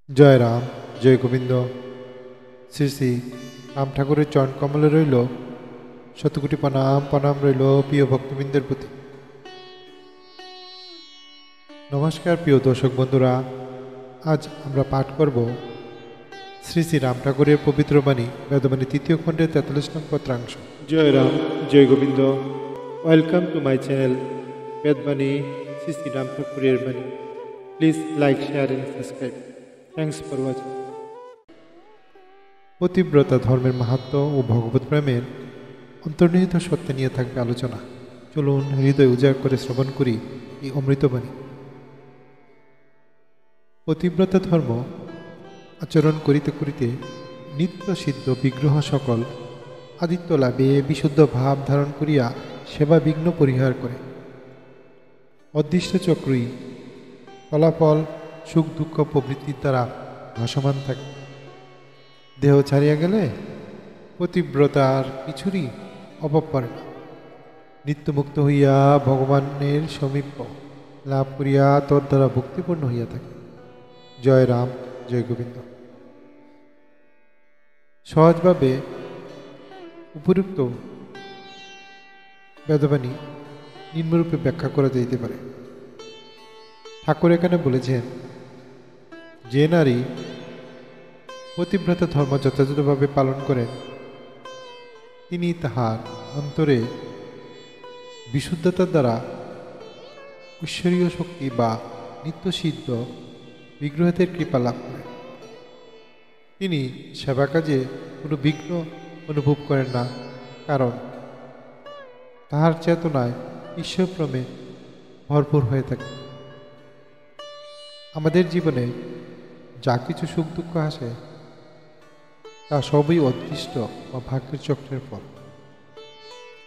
জয় রাম, জয় গোবিন্দ। শ্রী শ্রী রাম ঠাকুরের চরণ কমলে রইল শতকোটি প্রণাম। প্রণাম রইল প্রিয় ভক্তবৃন্দের প্রতি। নমস্কার প্রিয় দর্শক বন্ধুরা, আজ আমরা পাঠ করব শ্রী শ্রী রাম ঠাকুরের পবিত্র বাণী, বেদবাণী তৃতীয় খণ্ডের 43 নং পত্রাংশ। জয় রাম, জয় Gobinda. Welcome to my channel Bedbani Shri Shri Ram ঠাকুরের বাণী। Please like, share and subscribe. Thanks for watching. পতিব্রতা ধর্মের মাহাত্ম্য ও ভগবত প্রেমের অন্তর্নিহিত সত্য নিয়ে থাকবে আলোচনা। চলুন হৃদয় উজাড় করে শ্রবণ করি এই অমৃতবাণী। পতিব্রতা ধর্ম আচরণ করিতে করিতে নিত্য সিদ্ধ বিগ্রহ সকল আদিত্য লাভে বিশুদ্ধ ভাব ধারণ করিয়া সেবা বিঘ্ন পরিহার করে। অদৃষ্ট চক্রই ফলাফল সুখ দুঃখ প্রবৃত্তির দ্বারা ভাসমান থাকে। দেহ ছাড়িয়া গেলে পতিব্রতার কিছুরই অভাব পড়ে না। নিত্যমুক্ত হইয়া ভগবানের সমীপ্য লাভ করিয়া তদ দ্বারা ভক্তিপূর্ণ হইয়া থাকে। জয় রাম, জয় গোবিন্দ। সহজভাবে উপযুক্ত বেদবাণী নিম্নরূপে ব্যাখ্যা করা যাইতে পারে। ঠাকুর এখানে বলেছেন, যে নারী পতিব্রতা ধর্ম যথাযথভাবে পালন করেন তিনি তাহার অন্তরে বিশুদ্ধতার দ্বারা ঈশ্বরীয় শক্তি বা নিত্যসিদ্ধ বিগ্রহের কৃপা লাভ করেন। তিনি সেবা কাজে কোনো বিঘ্ন অনুভব করেন না, কারণ তাহার চেতনায় ঈশ্বরপ্রেমে ভরপুর হয়ে থাকে। আমাদের জীবনে যা কিছু সুখ দুঃখ আসে তা সবই অদৃষ্ট বা ভাগ্যের চক্রের ফল।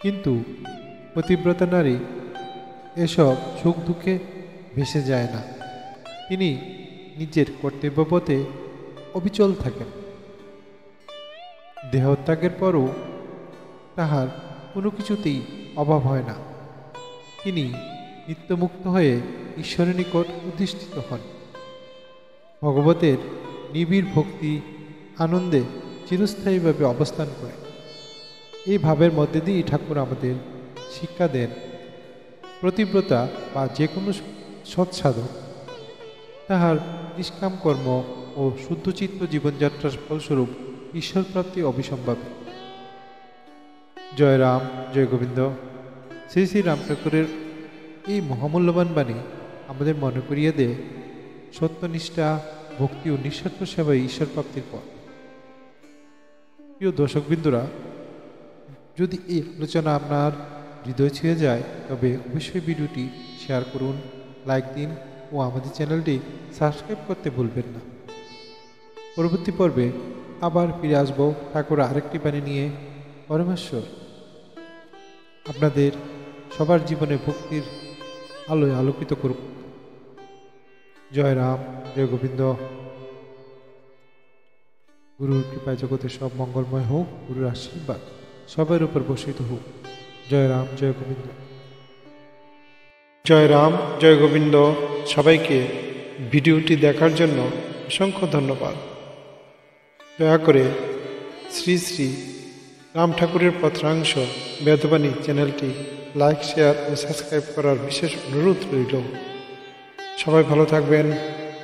কিন্তু পতিব্রতা নারী এসব সুখ দুঃখে ভেসে যায় না। তিনি নিজের কর্তব্যপথে অবিচল থাকেন। দেহত্যাগের পরও তাহার কোনো কিছুতেই অভাব হয় না। তিনি নিত্যমুক্ত হয়ে ঈশ্বরের নিকট অধিষ্ঠিত হন। ভগবতের নিবিড় ভক্তি আনন্দে চিরস্থায়ীভাবে অবস্থান করে। এই ভাবের মধ্যে দিয়েই ঠাকুর আমাদের শিক্ষা দেন, পতিব্রতা বা যে কোনো সৎসাধক তাহার নিষ্কাম কর্ম ও শুদ্ধচিত্ত জীবনযাত্রার ফলস্বরূপ ঈশ্বর প্রাপ্তি অবিসম্ভাবী। জয় রাম, জয় গোবিন্দ। শ্রী শ্রী রাম ঠাকুরের এই মহামূল্যবান বাণী আমাদের মনে করিয়ে দেয় সত্যনিষ্ঠা, ভক্তি ও নিঃস্বার্থ সেবাই ঈশ্বর প্রাপ্তির পথ। প্রিয় দর্শকবৃন্দরা, যদি এই আলোচনা আপনার হৃদয় ছুঁয়ে যায় তবে অবশ্যই ভিডিওটি শেয়ার করুন, লাইক দিন ও আমাদের চ্যানেলটি সাবস্ক্রাইব করতে ভুলবেন না। পরবর্তী পর্বে আবার ফিরে আসব ঠাকুর আরেকটি বাণী নিয়ে। পরমেশ্বর আপনাদের সবার জীবনে ভক্তির আলোয় আলোকিত করুক। জয় রাম, জয় গোবিন্দ। গুরুর কৃপায় জগতের সব মঙ্গলময় হোক, গুরুর আশীর্বাদ সবার উপর বর্ষিত হোক। জয় রাম, জয় গোবিন্দ। জয় রাম, জয় গোবিন্দ। সবাইকে ভিডিওটি দেখার জন্য অসংখ্য ধন্যবাদ। দয়া করে শ্রী শ্রী রাম ঠাকুরের পত্রাংশ বেদবাণী চ্যানেলটি লাইক, শেয়ার ও সাবস্ক্রাইব করার বিশেষ অনুরোধ রইল। সবাই ভালো থাকবেন।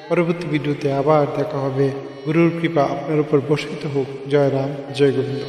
পরবর্তী ভিডিওতে আবার দেখা হবে। গুরুর কৃপা আপনার উপর বর্ষিত হোক। জয় রাম, জয় গোবিন্দ।